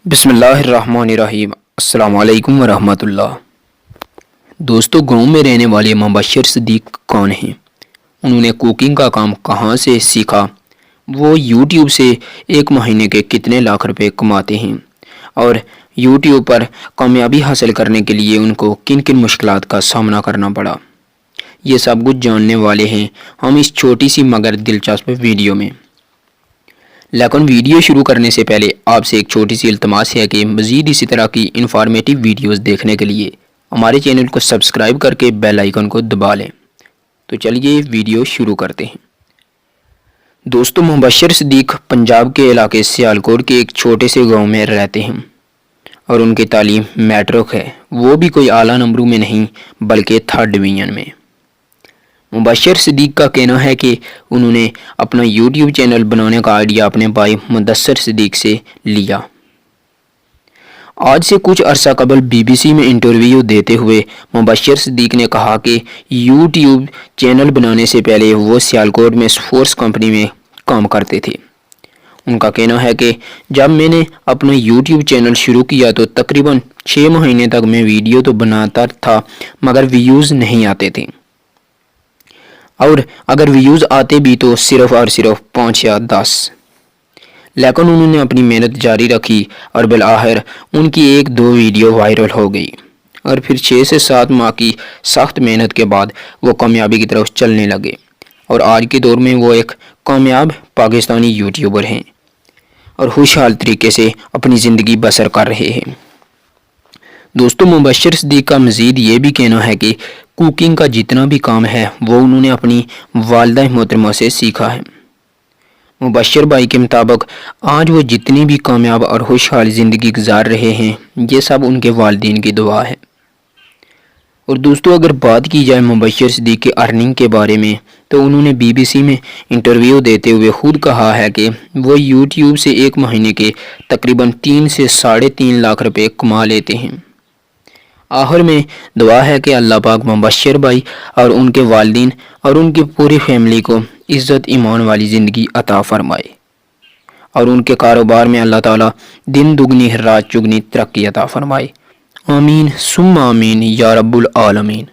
बिस्मिल्लाहिर्रहमानिर्रहीम। अस्सलाम वालेकुम वरहमतुल्लाह। दोस्तों, गांव में रहने वाले मुबशिर सदीक कौन हैं? उन्होंने कुकिंग का काम कहाँ से सीखा? वो यूट्यूब से एक महीने के कितने लाख रुपए कमाते हैं? और यूट्यूब पर कामयाबी हासिल करने के लिए उनको किन किन मुश्किलात का सामना करना पड़ा, ये सब कुछ जानने वाले हैं हम इस छोटी सी मगर दिलचस्प वीडियो में। लेकिन वीडियो शुरू करने से पहले आपसे एक छोटी सी इल्तमास है कि मज़ीद इसी तरह की इन्फॉर्मेटिव वीडियोस देखने के लिए हमारे चैनल को सब्सक्राइब करके बेल आइकन को दबा लें। तो चलिए वीडियो शुरू करते हैं। दोस्तों, मुबशिर सदीक पंजाब के इलाके सियालकोट के एक छोटे से गांव में रहते हैं और उनकी तालीम मैट्रिक है, वो भी कोई आला नंबरों में नहीं बल्कि 3rd डिवीज़न में। मुबशिर सदीक का कहना है कि उन्होंने अपना यूट्यूब चैनल बनाने का आइडिया अपने भाई मुबशिर सदीक से लिया। आज से कुछ अरसा कबल BBC में इंटरव्यू देते हुए मुबशिर सदीक ने कहा कि यूट्यूब चैनल बनाने से पहले वो सियालकोट में फोर्स कंपनी में काम करते थे। उनका कहना है कि जब मैंने अपना यूट्यूब चैनल शुरू किया तो तकरीबन 6 महीने तक मैं वीडियो तो बनाता था मगर व्यूज़ नहीं आते थे, और अगर व्यूज़ आते भी तो सिर्फ और सिर्फ 5 या 10। लेकिन उन्होंने अपनी मेहनत जारी रखी और बिलाखिर उनकी 1-2 वीडियो वायरल हो गई और फिर 6 से 7 माह की सख्त मेहनत के बाद वो कामयाबी की तरफ चलने लगे और आज के दौर में वो एक कामयाब पाकिस्तानी यूट्यूबर हैं और खुशहाल तरीके से अपनी ज़िंदगी बसर कर रहे हैं। दोस्तों, मुबशिर सदीक का मज़ीद ये भी कहना है कि कुकिंग का जितना भी काम है वो उन्होंने अपनी वालिदा मोहतरमा से सीखा है। मुबशिर भाई के मुताबिक आज वो जितनी भी कामयाब और खुशहाल ज़िंदगी गुजार रहे हैं, ये सब उनके वालिदैन की दुआ है। और दोस्तों, अगर बात की जाए मुबशिर सदीक की अर्निंग के बारे में तो उन्होंने BBC में इंटरव्यू देते हुए खुद कहा है कि वो यूट्यूब से एक महीने के तकरीबन 3 से 3.5 लाख रुपए कमा लेते हैं। आखिर में दुआ है कि अल्लाह पाक मुबशिर भाई और उनके वालिदैन और उनकी पूरी फैमिली को इज़्ज़त ईमान वाली ज़िंदगी अता फरमाए और उनके कारोबार में अल्लाह ताला दिन दुगनी रात चुगनी तरक्की अता फरमाए। आमीन सुम्मा आमीन या रब्बुल आलमीन।